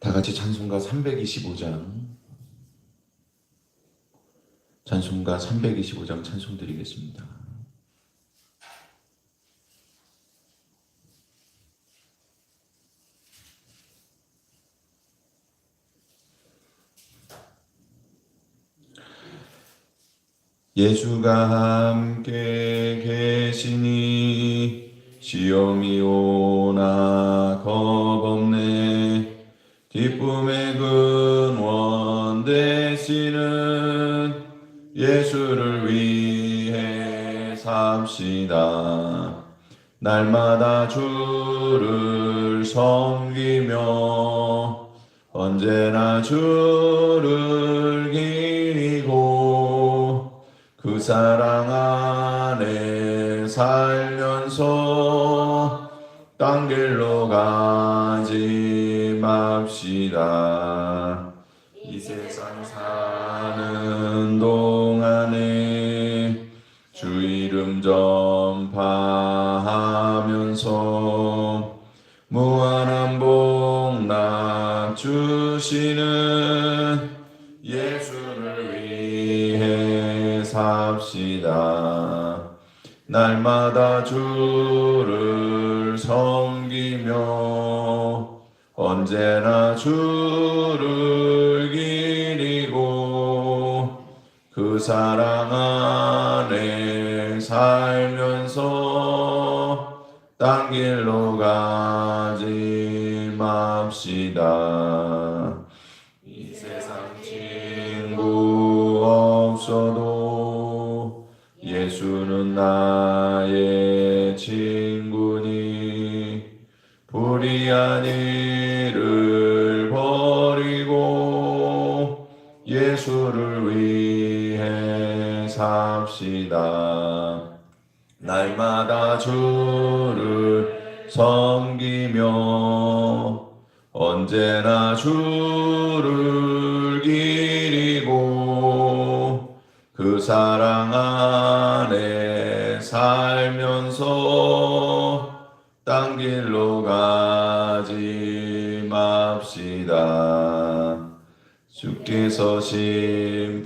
다 같이 찬송가 325장, 찬송가 325장 찬송 드리겠습니다. 예수가 함께 계시니 시험이 오나 겁없네. 기쁨의 근원 되시는 예수를 위해 삽시다. 날마다 주를 섬기며 언제나 주를 기리고 그 사랑 안에 살면서 딴 길로 가지 맙시다. 이 세상 사는 동안에 주 이름 전파하면서 무한한 복락 주시는 예수를 위해 삽시다. 날마다 주를 섬기며 언제나 주를 기리고 그 사랑 안에 살면서 딴 길로 가지 맙시다. 이 세상 친구 없어도 예수는 나의 친구니 불의한 일을 버리고 예수를 위해 삽시다. 날마다 주를 섬기며 언제나 주를 기리고 그 사랑 안에 살면서 딴 길로 가지 맙시다. 주께서 심판하실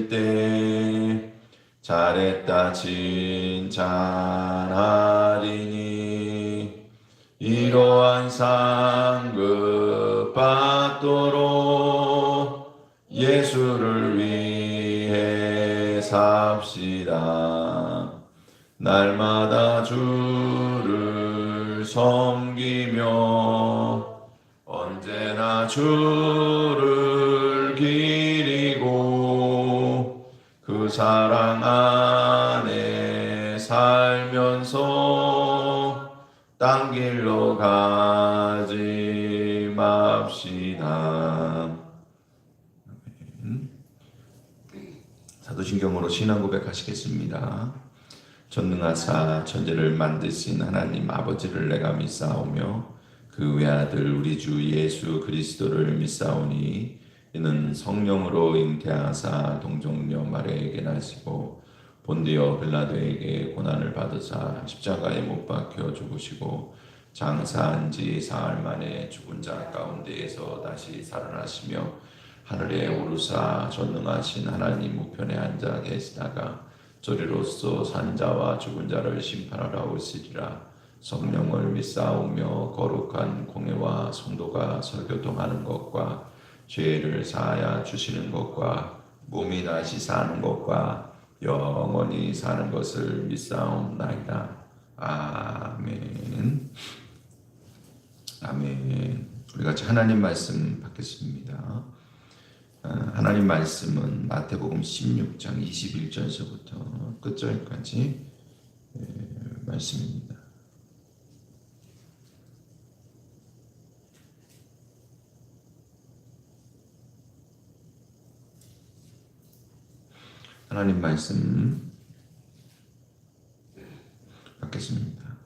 때 잘했다 칭찬하리니 이러한 상급 받도록 예수를 위해 삽시다. 날마다 주를 섬기며 언제나 주를 기리고 그 사랑 안에 살면서 딴 길로 가지 맙시다. 사도신경으로 신앙 고백하시겠습니다. 전능하사 천지를 만드신 하나님 아버지를 내가 믿사오며 그 외아들 우리 주 예수 그리스도를 믿사오니 이는 성령으로 잉태하사 동정녀 마리아에게 나시고 본디오 빌라도에게 고난을 받으사 십자가에 못 박혀 죽으시고 장사한 지 사흘 만에 죽은 자 가운데에서 다시 살아나시며 하늘에 오르사 전능하신 하나님 우편에 앉아 계시다가 저리로서 산자와 죽은 자를 심판하러 오시리라. 성령을 믿사오며 거룩한 공회와 성도가 설교통하는 것과 죄를 사하여 주시는 것과 몸이 다시 사는 것과 영원히 사는 것을 믿사옵나이다. 아멘. 아멘. 우리 같이 하나님 말씀 받겠습니다. 하나님 말씀은 마태복음 16장 21절서부터 끝절까지 말씀입니다. 하나님 말씀 받겠습니다.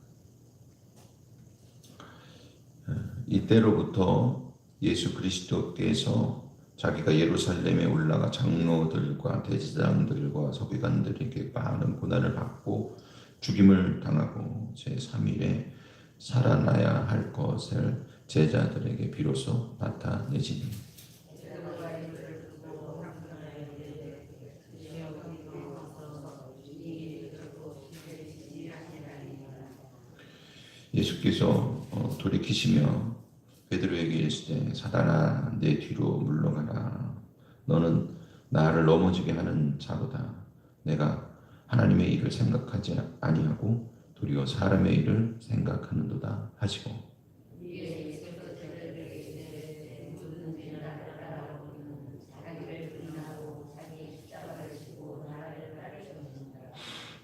이때로부터 예수 그리스도께서 자기가 예루살렘에 올라가 장로들과 대제사장들과 서기관들에게 많은 고난을 받고 죽임을 당하고 제3일에 살아나야 할 것을 제자들에게 비로소 나타내시니 예수께서 돌이키시며 베드로에게 이르시되 사단아 내 뒤로 물러가라 너는 나를 넘어지게 하는 자보다 내가 하나님의 일을 생각하지 아니하고 도리어 사람의 일을 생각하는도다 하시고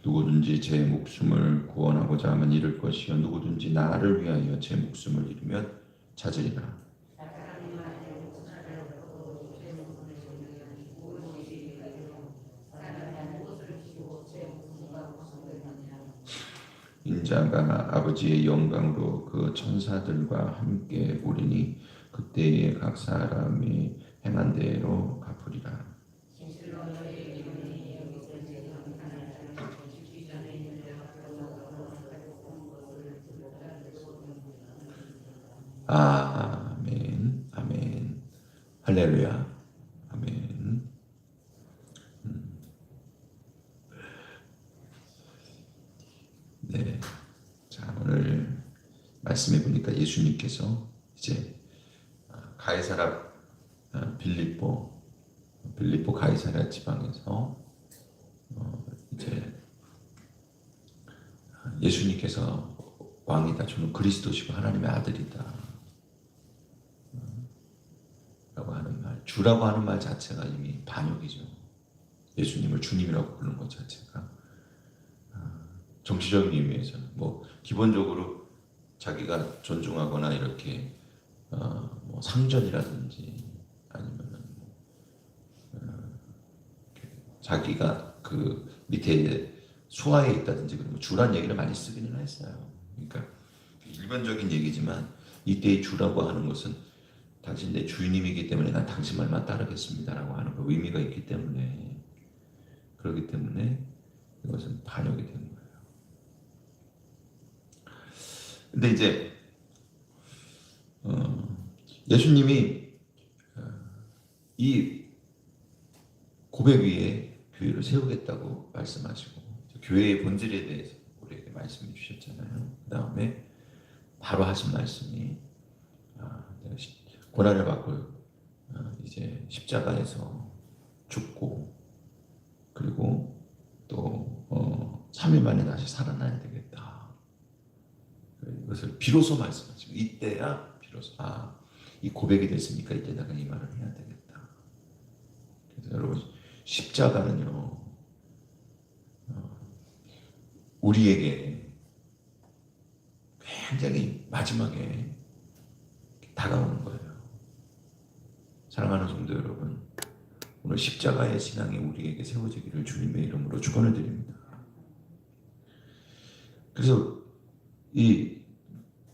누구든지 제 목숨을 구원하고자 하면 잃을 것이요 누구든지 나를 위하여 제 목숨을 잃으면 찾으리라. 인자가 아버지의 영광으로 그 천사들과 함께 오리니 그때에 각 사람이 행한 대로 갚으리라. 아멘, 아멘, 할렐루야, 아멘. 네, 자 오늘 말씀해 보니까 예수님께서 이제 가이사라 빌립보 가이사랴 지방에서 이제 예수님께서 왕이다. 저는 그리스도시고 하나님의 아들이다. 라고 하는 말, 주라고 하는 말 자체가 이미 반역이죠. 예수님을 주님이라고 부르는 것 자체가 정치적인 의미에서는 뭐 기본적으로 자기가 존중하거나 이렇게 뭐 상전이라든지 아니면은 자기가 그 밑에 수하에 있다든지 그런 주란 얘기를 많이 쓰기는 했어요. 그러니까 일반적인 얘기지만 이때의 주라고 하는 것은 당신 내 주인님이기 때문에 난 당신 말만 따르겠습니다라고 하는 그 의미가 있기 때문에 그렇기 때문에 이것은 반역이 된 거예요. 근데 이제 예수님이 이 고백 위에 교회를 세우겠다고 말씀하시고 교회의 본질에 대해서 우리에게 말씀해 주셨잖아요. 그 다음에 바로 하신 말씀이 내가 고난을 받고 이제 십자가에서 죽고 그리고 또 3일 만에 다시 살아나야 되겠다. 이것을 비로소 말씀하시고 이때야 비로소 이 고백이 됐으니까 이때 내가 이 말을 해야 되겠다. 그래서 여러분 십자가는요 우리에게 굉장히 마지막에 다가오는 거예요. 사랑하는 성도 여러분, 오늘 십자가의 신앙이 우리에게 세워지기를 주님의 이름으로 축원을 드립니다. 그래서 이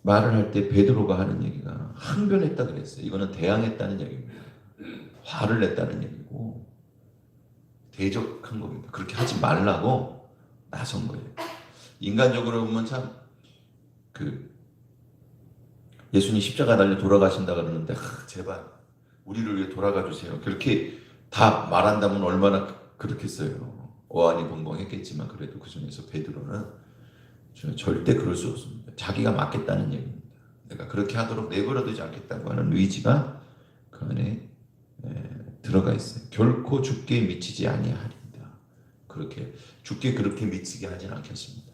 말을 할 때 베드로가 하는 얘기가 항변했다 그랬어요. 이거는 대항했다는 얘기입니다. 화를 냈다는 얘기고 대적한 겁니다. 그렇게 하지 말라고 나선 거예요. 인간적으로 보면 참 예수님 십자가 달려 돌아가신다 그러는데 제발 우리를 위해 돌아가 주세요. 그렇게 다 말한다면 얼마나 그렇겠어요. 어안이 벙벙했겠지만 그래도 그 중에서 베드로는 절대 그럴 수 없습니다. 자기가 맞겠다는 얘기입니다. 내가 그렇게 하도록 내버려두지 않겠다고 하는 의지가 그 안에 들어가 있어요. 결코 죽게 미치지 아니하리이다. 그렇게 죽게 그렇게 미치게 하진 않겠습니다.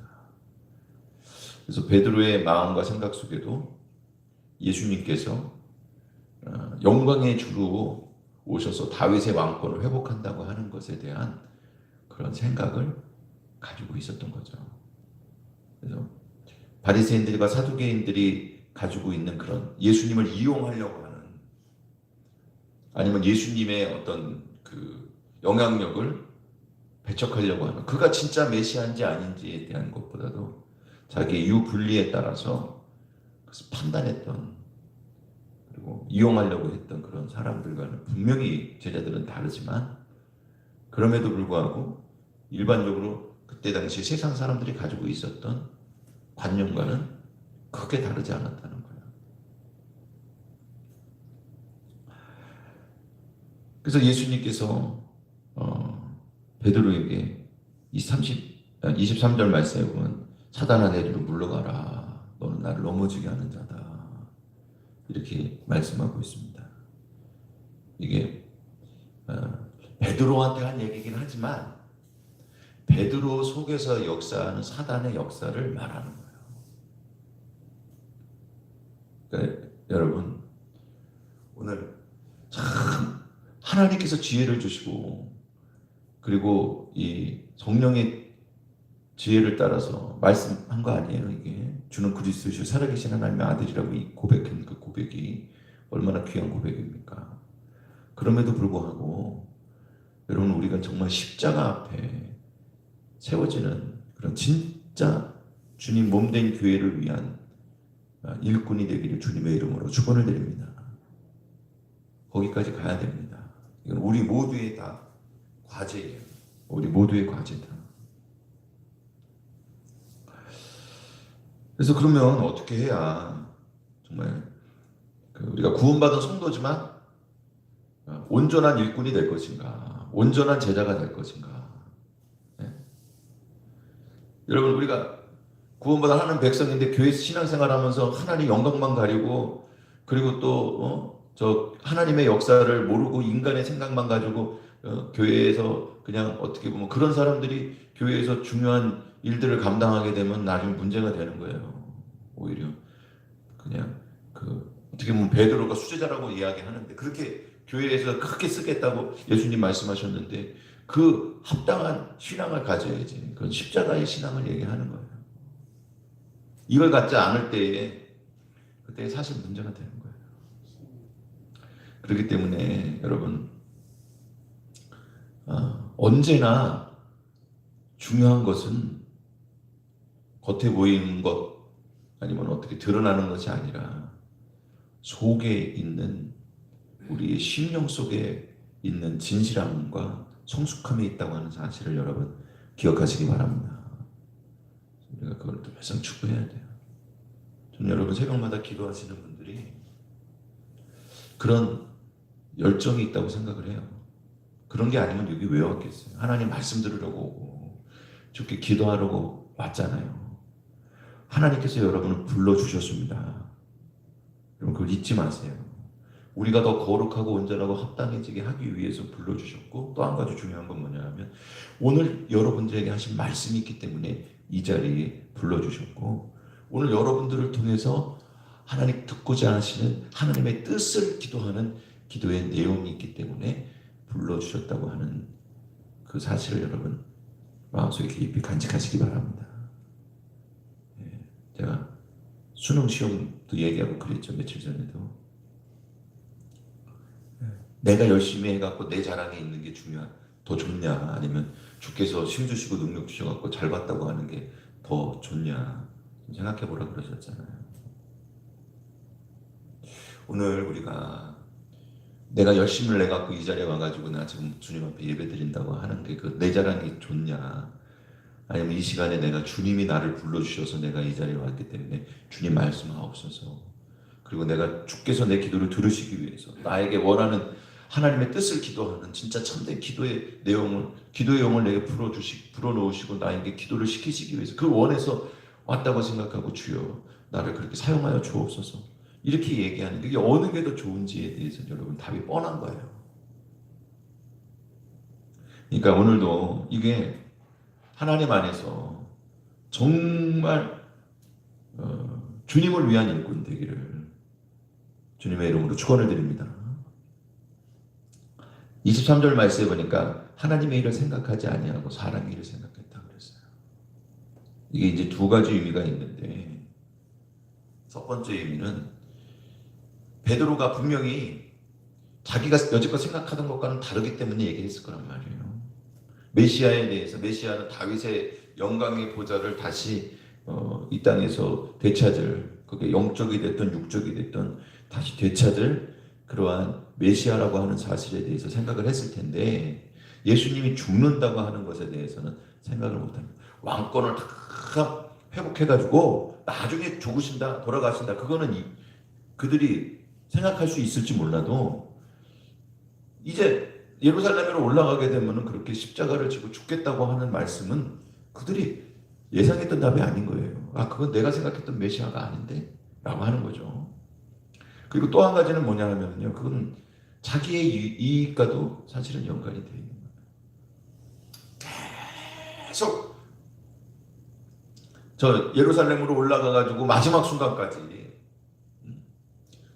그래서 베드로의 마음과 생각 속에도 예수님께서 영광의 주로 오셔서 다윗의 왕권을 회복한다고 하는 것에 대한 그런 생각을 가지고 있었던 거죠. 그래서 바리새인들과 사두개인들이 가지고 있는 그런 예수님을 이용하려고 하는 아니면 예수님의 어떤 그 영향력을 배척하려고 하는 그가 진짜 메시아인지 아닌지에 대한 것보다도 자기의 유불리에 따라서 그래서 판단했던 그리고 이용하려고 했던 그런 사람들과는 분명히 제자들은 다르지만 그럼에도 불구하고 일반적으로 그때 당시 세상 사람들이 가지고 있었던 관념과는 크게 다르지 않았다는 거예요. 그래서 예수님께서 베드로에게 23절 말씀에 보면 사단아 내리로 물러가라. 너는 나를 넘어지게 하는 자다. 이렇게 말씀하고 있습니다. 이게 베드로한테 한 얘기긴 하지만 베드로 속에서 역사하는 사단의 역사를 말하는 거예요. 그러니까 여러분 오늘 참 하나님께서 지혜를 주시고 그리고 이 성령의 지혜를 따라서 말씀한 거 아니에요. 이게 주는 그리스도시요 살아계신 하나님의 아들이라고 이 고백한 그 고백이 얼마나 귀한 고백입니까? 그럼에도 불구하고 여러분 우리가 정말 십자가 앞에 세워지는 그런 진짜 주님 몸된 교회를 위한 일꾼이 되기를 주님의 이름으로 축원을 드립니다. 거기까지 가야 됩니다. 이건 우리 모두의 다 과제예요. 우리 모두의 과제다. 그래서 그러면 어떻게 해야 정말 우리가 구원받은 성도지만 온전한 일꾼이 될 것인가, 온전한 제자가 될 것인가. 네? 여러분 우리가 구원받아 하는 백성인데 교회에서 신앙생활하면서 하나님 영광만 가리고 그리고 또 저 하나님의 역사를 모르고 인간의 생각만 가지고 교회에서 그냥 어떻게 보면 그런 사람들이 교회에서 중요한 일들을 감당하게 되면 나중에 문제가 되는 거예요. 오히려 그냥 어떻게 보면 베드로가 수제자라고 이야기하는데 그렇게 교회에서 크게 쓰겠다고 예수님 말씀하셨는데 그 합당한 신앙을 가져야지. 그건 십자가의 신앙을 얘기하는 거예요. 이걸 갖지 않을 때에 그때 사실 문제가 되는 거예요. 그렇기 때문에 여러분 언제나 중요한 것은 겉에 보이는 것 아니면 어떻게 드러나는 것이 아니라 속에 있는 우리의 심령 속에 있는 진실함과 성숙함이 있다고 하는 사실을 여러분 기억하시기 바랍니다. 우리가 그걸 또 항상 추구해야 돼요. 저는 여러분 새벽마다 기도하시는 분들이 그런 열정이 있다고 생각을 해요. 그런 게 아니면 여기 왜 왔겠어요? 하나님 말씀 들으려고 오고 좋게 기도하려고 왔잖아요. 하나님께서 여러분을 불러주셨습니다. 여러분 그걸 잊지 마세요. 우리가 더 거룩하고 온전하고 합당해지게 하기 위해서 불러주셨고 또 한 가지 중요한 건 뭐냐면 오늘 여러분들에게 하신 말씀이 있기 때문에 이 자리에 불러주셨고 오늘 여러분들을 통해서 하나님 듣고자 하시는 하나님의 뜻을 기도하는 기도의 내용이 있기 때문에 불러주셨다고 하는 그 사실을 여러분 마음속에 깊이 간직하시기 바랍니다. 제가 수능 시험도 얘기하고 그랬죠. 며칠 전에도 내가 열심히 해갖고 내 자랑에 있는 게 더 좋냐 아니면 주께서 힘 주시고 능력 주셔갖고 잘 봤다고 하는 게 더 좋냐 생각해보라 그러셨잖아요. 오늘 우리가 내가 열심을 내갖고 이 자리에 와가지고 나 지금 주님 앞에 예배 드린다고 하는 게 그 내 자랑이 좋냐 아니면 이 시간에 내가 주님이 나를 불러주셔서 내가 이 자리에 왔기 때문에 주님 말씀하옵소서 그리고 내가 주께서 내 기도를 들으시기 위해서 나에게 원하는 하나님의 뜻을 기도하는 진짜 참된 기도의 영을 내게 불어넣으시고 나에게 기도를 시키시기 위해서 그 원에서 왔다고 생각하고 주여 나를 그렇게 사용하여 주옵소서 이렇게 얘기하는 이게 어느 게 더 좋은지에 대해서 여러분 답이 뻔한 거예요. 그러니까 오늘도 이게 하나님 안에서 정말 주님을 위한 일꾼 되기를 주님의 이름으로 축원을 드립니다. 23절 말씀에 보니까 하나님의 일을 생각하지 아니하고 사람의 일을 생각했다 그랬어요. 이게 이제 두 가지 의미가 있는데 첫 번째 의미는 베드로가 분명히 자기가 여지껏 생각하던 것과는 다르기 때문에 얘기했을 거란 말이에요. 메시아에 대해서 메시아는 다윗의 영광의 보좌를 다시 이 땅에서 되찾을 그게 영적이 됐든 육적이 됐든 다시 되찾을 그러한 메시아라고 하는 사실에 대해서 생각을 했을 텐데 예수님이 죽는다고 하는 것에 대해서는 생각을 못합니다. 왕권을 다 회복해가지고 나중에 죽으신다 돌아가신다 그거는 그들이 생각할 수 있을지 몰라도 이제 예루살렘으로 올라가게 되면은 그렇게 십자가를 지고 죽겠다고 하는 말씀은 그들이 예상했던 답이 아닌 거예요. 아, 그건 내가 생각했던 메시아가 아닌데? 라고 하는 거죠. 그리고 또 한 가지는 뭐냐 하면요. 그건 자기의 이익과도 사실은 연관이 되어 있는 거예요. 계속 저 예루살렘으로 올라가가지고 마지막 순간까지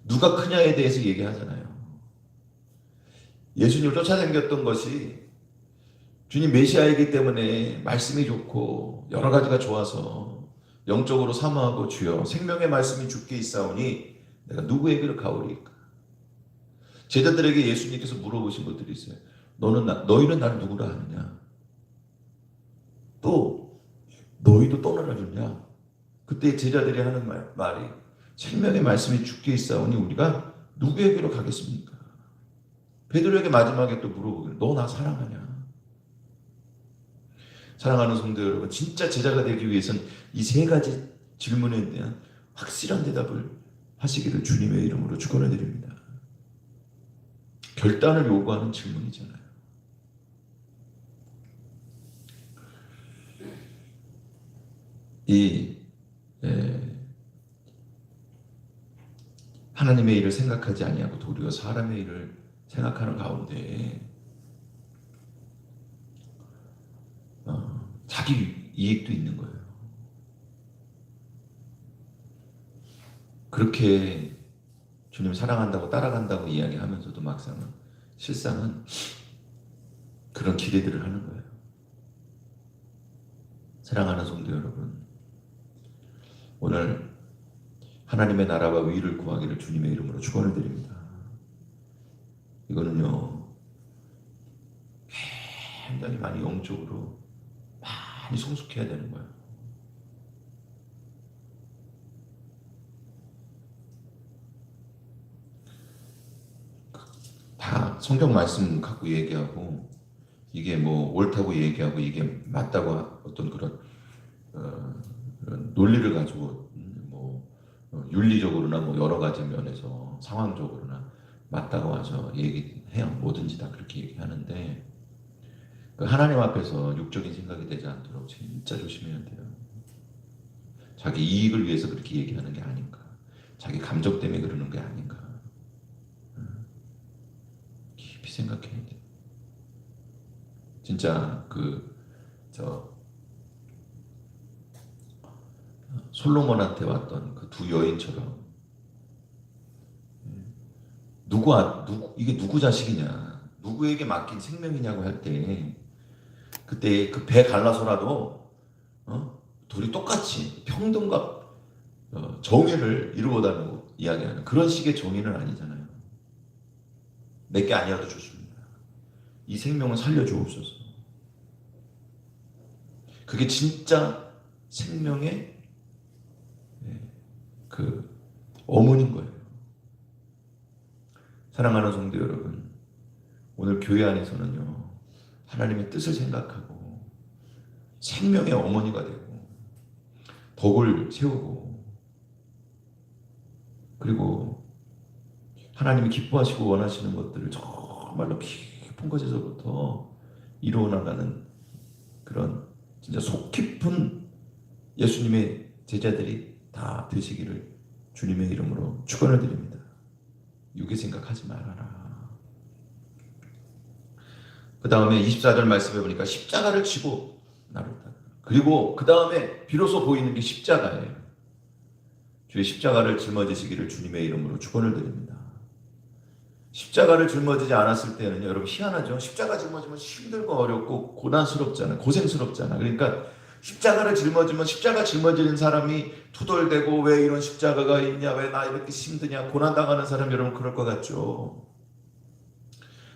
누가 크냐에 대해서 얘기하잖아요. 예수님을 쫓아다녔던 것이 주님 메시아이기 때문에 말씀이 좋고 여러 가지가 좋아서 영적으로 사모하고 주여 생명의 말씀이 주께 있사오니 내가 누구에게로 가오리까? 제자들에게 예수님께서 물어보신 것들이 있어요. 너희는 나를 누구라 하느냐? 또 너희도 떠나라느냐? 그때 제자들이 하는 말이 생명의 말씀이 주께 있사오니 우리가 누구에게로 가겠습니까? 베드로에게 마지막에 또 물어보기를 너 나 사랑하냐? 사랑하는 성도 여러분, 진짜 제자가 되기 위해서는 이 세 가지 질문에 대한 확실한 대답을 하시기를 주님의 이름으로 축원해 드립니다. 결단을 요구하는 질문이잖아요. 하나님의 일을 생각하지 아니하고 도리어 사람의 일을 생각하는 가운데 자기 이익도 있는 거예요. 그렇게 주님 사랑한다고 따라간다고 이야기하면서도 막상은 실상은 그런 기대들을 하는 거예요. 사랑하는 성도 여러분, 오늘 하나님의 나라와 의를 구하기를 주님의 이름으로 축원을 드립니다. 이거는요 굉장히 많이 영적으로 많이 성숙해야 되는 거예요. 다 성경 말씀 갖고 얘기하고 이게 뭐 옳다고 얘기하고 이게 맞다고 어떤 그런 논리를 가지고 뭐 윤리적으로나 뭐 여러 가지 면에서 상황적으로나 맞다고 하죠. 얘기해요. 뭐든지 다 그렇게 얘기하는데 그 하나님 앞에서 육적인 생각이 되지 않도록 진짜 조심해야 돼요. 자기 이익을 위해서 그렇게 얘기하는 게 아닌가. 자기 감정 때문에 그러는 게 아닌가. 깊이 생각해야 돼. 진짜 솔로몬한테 왔던 그 두 여인처럼 이게 누구 자식이냐, 누구에게 맡긴 생명이냐고 할 때 그때 그 배 갈라서라도 둘이 똑같이 평등과 정의를 이루어달라고 이야기하는 그런 식의 정의는 아니잖아요. 내게 아니어도 좋습니다. 이 생명을 살려주옵소서. 그게 진짜 생명의 그 어머니인 거예요. 사랑하는 성도 여러분, 오늘 교회 안에서는요 하나님의 뜻을 생각하고 생명의 어머니가 되고 덕을 세우고 그리고 하나님이 기뻐하시고 원하시는 것들을 정말로 깊은 곳에서부터 이루어 나가는 그런 진짜 속 깊은 예수님의 제자들이 다 되시기를 주님의 이름으로 축원을 드립니다. 육의 생각하지 말아라. 그 다음에 24절 말씀해 보니까 십자가를 지고 나를 따라. 그리고 그 다음에 비로소 보이는 게 십자가예요. 주의 십자가를 짊어지시기를 주님의 이름으로 축원을 드립니다. 십자가를 짊어지지 않았을 때는 여러분 희한하죠. 십자가 짊어지면 힘들고 어렵고 고난스럽잖아요. 고생스럽잖아요. 그러니까 십자가를 짊어지면 십자가 짊어지는 사람이 투덜대고 왜 이런 십자가가 있냐, 왜 나 이렇게 힘드냐, 고난당하는 사람 여러분 그럴 것 같죠.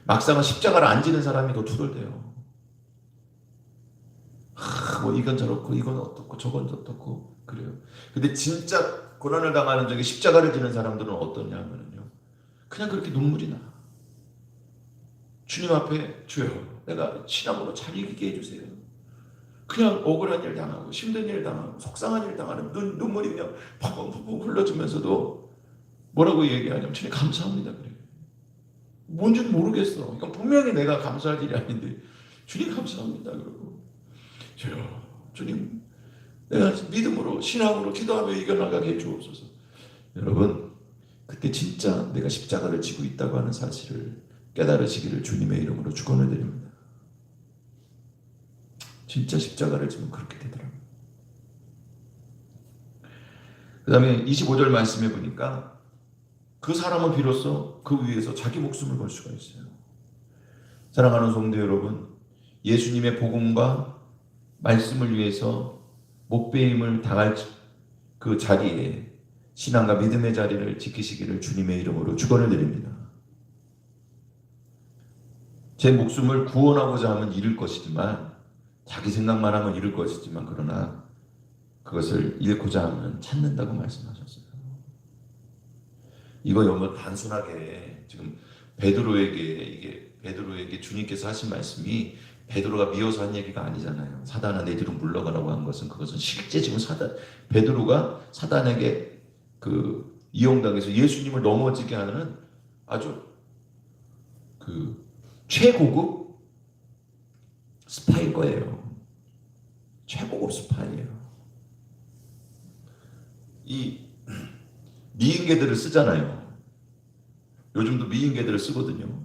막상은 십자가를 안 지는 사람이 더 투덜대요. 뭐 이건 저렇고 이건 어떻고 저건 어떻고 그래요. 근데 진짜 고난을 당하는 적에 십자가를 지는 사람들은 어떠냐 하면요, 그냥 그렇게 눈물이 나. 주님 앞에 주여 내가 신앙으로 잘 이기게 해주세요. 그냥 억울한 일 당하고 힘든 일 당하고 속상한 일 당하는 눈물이 그냥 펑펑펑 흘러주면서도 뭐라고 얘기하냐면 주님 감사합니다 그래요. 뭔지는 모르겠어. 이건 분명히 내가 감사할 일이 아닌데 주님 감사합니다. 그러고 주님 내가 믿음으로 신앙으로 기도하며 이겨나가게 해주옵소서. 여러분 그때 진짜 내가 십자가를 지고 있다고 하는 사실을 깨달으시기를 주님의 이름으로 축원을 드립니다. 진짜 십자가를 지면 그렇게 되더라고요. 그 다음에 25절 말씀해 보니까 그 사람은 비로소 그 위에서 자기 목숨을 걸 수가 있어요. 사랑하는 성도 여러분, 예수님의 복음과 말씀을 위해서 목배임을 당할 그 자리에 신앙과 믿음의 자리를 지키시기를 주님의 이름으로 축원을 드립니다. 제 목숨을 구원하고자 하면 잃을 것이지만 자기 생각만 하면 잃을 것이지만 그러나 그것을 잃고자 하면 찾는다고 말씀하셨어요. 이거 너무 단순하게 지금 베드로에게 주님께서 하신 말씀이 베드로가 미워서 한 얘기가 아니잖아요. 사단아 내 뒤로 물러가라고 한 것은 그것은 실제 지금 베드로가 사단에게 이용당해서 예수님을 넘어지게 하는 아주 최고급 스파일 거예요. 최고급 스파이예요. 이 미인계들을 쓰잖아요. 요즘도 미인계들을 쓰거든요.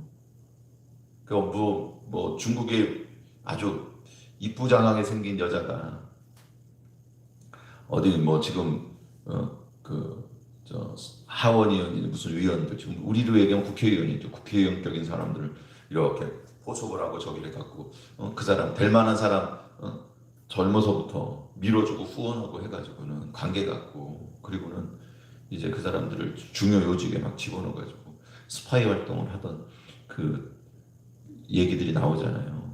중국에 아주 이쁘장하게 생긴 여자가 어디 지금 하원의원이 무슨 의원들 지금 우리로 얘기하면 국회의원이죠. 국회의원격인 사람들을 이렇게 포섭을 하고 저기를 갖고 그 사람 될 만한 사람 젊어서부터 밀어주고 후원하고 해가지고는 관계 갖고 그리고는 이제 그 사람들을 중요 요직에 막 집어넣어가지고 스파이 활동을 하던 그 얘기들이 나오잖아요.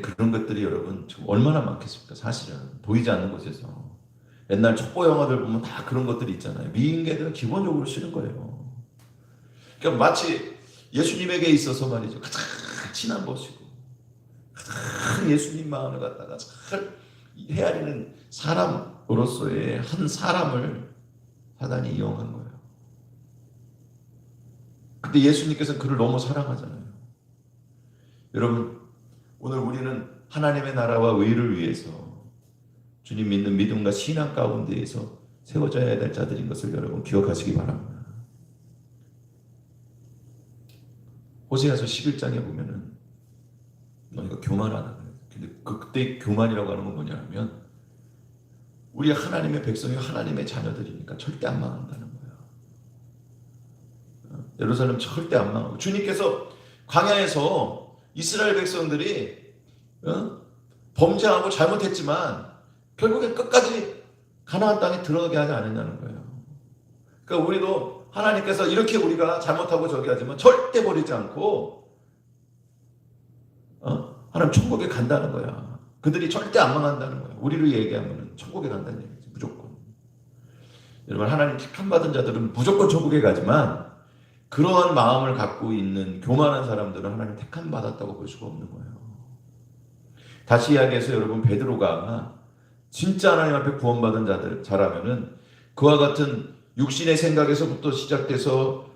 그런 것들이 여러분 지금 얼마나 많겠습니까? 사실은 보이지 않는 곳에서 옛날 첩보 영화들 보면 다 그런 것들이 있잖아요. 미인계들은 기본적으로 싫은 거예요. 그러니까 마치 예수님에게 있어서 말이죠. 가장 친한 것이고 가장 예수님 마음을 갖다가 잘 헤아리는 사람으로서의 한 사람을 사단이 이용한 거예요. 근데 예수님께서는 그를 너무 사랑하잖아요. 여러분 오늘 우리는 하나님의 나라와 의를 위해서 주님 믿는 믿음과 신앙 가운데에서 세워져야 될 자들인 것을 여러분 기억하시기 바랍니다. 호세아서 11장에 보면은 너희가 교만하다 그래요. 근데 그때 교만이라고 하는 건 뭐냐면 우리 하나님의 백성이 하나님의 자녀들이니까 절대 안 망한다는 거예요. 예루살렘 절대 안 망하고 주님께서 광야에서 이스라엘 백성들이 범죄하고 잘못했지만 결국에 끝까지 가나안 땅에 들어가게 하지 않았냐는 거예요. 그러니까 우리도 하나님께서 이렇게 우리가 잘못하고 저기 하지만 절대 버리지 않고 하나님 천국에 간다는 거야. 그들이 절대 안 망한다는 거야. 우리로 얘기하면 천국에 간다는 얘기지 무조건. 여러분 하나님 택함 받은 자들은 무조건 천국에 가지만 그러한 마음을 갖고 있는 교만한 사람들은 하나님 택함 받았다고 볼 수가 없는 거예요. 다시 이야기해서 여러분 베드로가 진짜 하나님 앞에 구원받은 자라면은 그와 같은 육신의 생각에서부터 시작돼서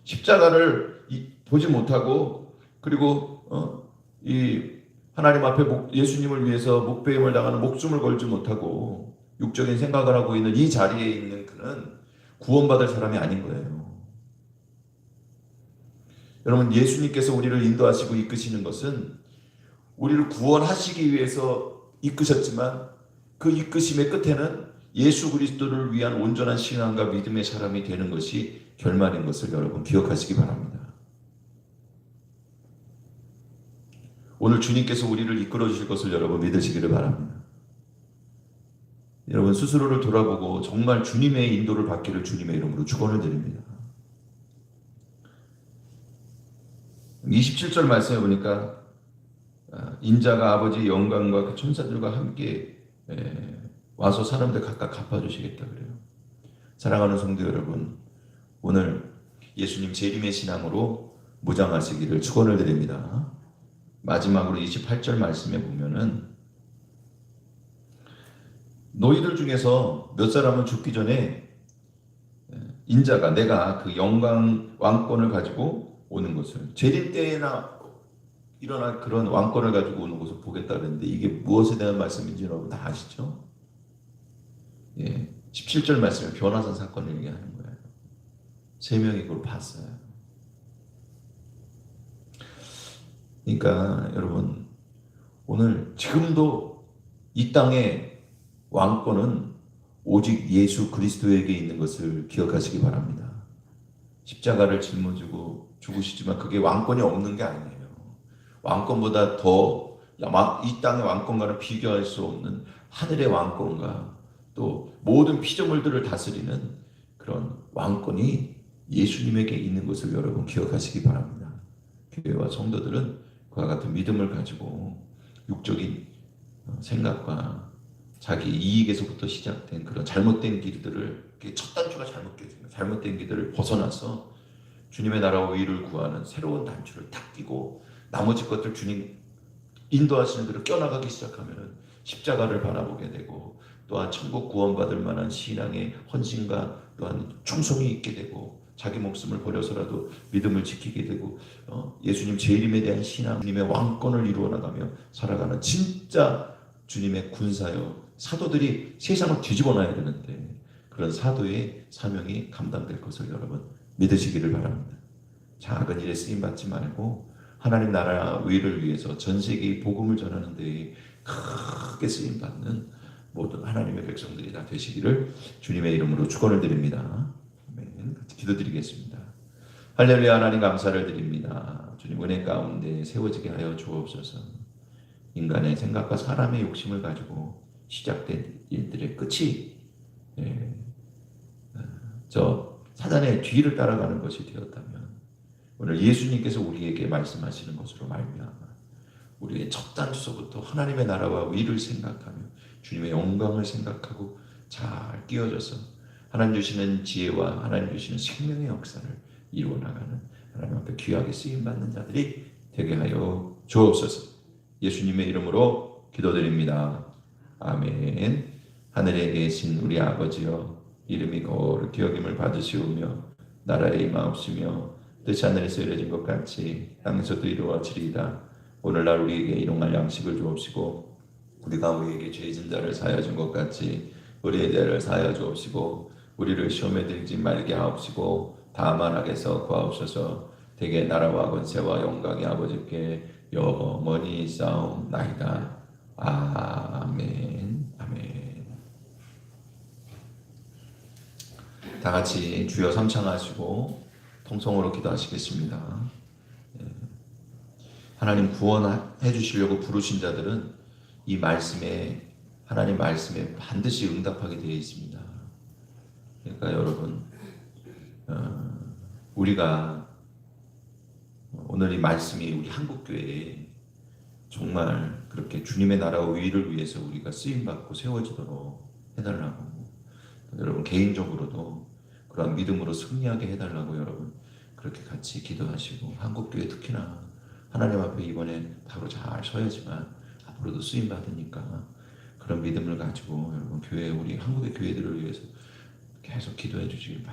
십자가를 보지 못하고 그리고 이 하나님 앞에 예수님을 위해서 목배임을 당하는 목숨을 걸지 못하고 육적인 생각을 하고 있는 이 자리에 있는 그는 구원받을 사람이 아닌 거예요. 여러분 예수님께서 우리를 인도하시고 이끄시는 것은 우리를 구원하시기 위해서 이끄셨지만 그 이끄심의 끝에는 예수 그리스도를 위한 온전한 신앙과 믿음의 사람이 되는 것이 결말인 것을 여러분 기억하시기 바랍니다. 오늘 주님께서 우리를 이끌어 주실 것을 여러분 믿으시기를 바랍니다. 여러분 스스로를 돌아보고 정말 주님의 인도를 받기를 주님의 이름으로 축원을 드립니다. 27절 말씀해 보니까 인자가 아버지 영광과 그 천사들과 함께 와서 사람들 각각 갚아주시겠다 그래요. 사랑하는 성도 여러분, 오늘 예수님 재림의 신앙으로 무장하시기를 축원을 드립니다. 마지막으로 28절 말씀에 보면은 너희들 중에서 몇 사람은 죽기 전에 인자가 내가 그 영광 왕권을 가지고 오는 것을 재림 때에나 일어날 그런 왕권을 가지고 오는 것을 보겠다 그랬는데 이게 무엇에 대한 말씀인지 여러분 다 아시죠? 예, 17절 말씀에 변화산 사건을 얘기하는 거예요. 세 명이 그걸 봤어요. 그러니까 여러분 오늘 지금도 이 땅의 왕권은 오직 예수 그리스도에게 있는 것을 기억하시기 바랍니다. 십자가를 짊어지고 죽으시지만 그게 왕권이 없는 게 아니에요. 왕권보다 더 이 땅의 왕권과는 비교할 수 없는 하늘의 왕권과 또 모든 피조물들을 다스리는 그런 왕권이 예수님에게 있는 것을 여러분 기억하시기 바랍니다. 교회와 성도들은 그와 같은 믿음을 가지고 육적인 생각과 자기 이익에서부터 시작된 그런 잘못된 길들을 첫 단추가 잘못된 길들을 벗어나서 주님의 나라와 의를 구하는 새로운 단추를 딱 끼고 나머지 것들 주님 인도하시는 대로 껴나가기 시작하면 십자가를 바라보게 되고 또한 천국 구원받을 만한 신앙의 헌신과 또한 충성이 있게 되고 자기 목숨을 버려서라도 믿음을 지키게 되고 예수님 재림에 대한 신앙, 주님의 왕권을 이루어 나가며 살아가는 진짜 주님의 군사요 사도들이 세상을 뒤집어 놔야 되는데 그런 사도의 사명이 감당될 것을 여러분 믿으시기를 바랍니다. 작은 일에 쓰임 받지 말고 하나님 나라 의를 위해서 전 세계에 복음을 전하는 데에 크게 쓰임 받는 모든 하나님의 백성들이 다 되시기를 주님의 이름으로 축원을 드립니다. 아멘. 같이 기도드리겠습니다. 할렐루야. 하나님 감사를 드립니다. 주님 은혜 가운데 세워지게 하여 주옵소서. 인간의 생각과 사람의 욕심을 가지고 시작된 일들의 끝이 저 사단의 뒤를 따라가는 것이 되었다면 오늘 예수님께서 우리에게 말씀하시는 것으로 말미암아 우리의 첫 단추서부터 하나님의 나라와 의를 생각하며 주님의 영광을 생각하고 잘 끼워져서 하나님 주시는 지혜와 하나님 주시는 생명의 역사를 이루어 나가는 하나님 앞에 귀하게 쓰임 받는 자들이 되게 하여 주옵소서. 예수님의 이름으로 기도드립니다. 아멘. 하늘에 계신 우리 아버지여 이름이 거룩히 여김을 받으시오며 나라에 임하옵시며 뜻이 하늘에서 이루어진 것 같이 땅에서도 이루어지리이다. 오늘날 우리에게 일용할 양식을 주옵시고 우리가 우리에게 죄진 자를 사하여 준 것 같이 우리의 죄를 사하여 주옵시고 우리를 시험에 들지 말게 하옵시고 다만 악에서 구하옵소서. 대개 나라와 권세와 영광이 아버지께 영원히 싸움나이다. 아멘. 아멘. 다 같이 주여 삼창하시고 통성으로 기도하시겠습니다. 하나님 구원해 주시려고 부르신 자들은 이 말씀에 하나님 말씀에 반드시 응답하게 되어 있습니다. 그러니까 여러분 우리가 오늘 이 말씀이 우리 한국교회에 정말 그렇게 주님의 나라와 의를 위해서 우리가 쓰임받고 세워지도록 해달라고 여러분 개인적으로도 그런 믿음으로 승리하게 해달라고 여러분 그렇게 같이 기도하시고 한국교회 특히나 하나님 앞에 이번에 바로 잘 서야지만 앞으로도 쓰임 받으니까 그런 믿음을 가지고 여러분 교회 우리 한국의 교회들을 위해서 계속 기도해 주시길 바랍니다.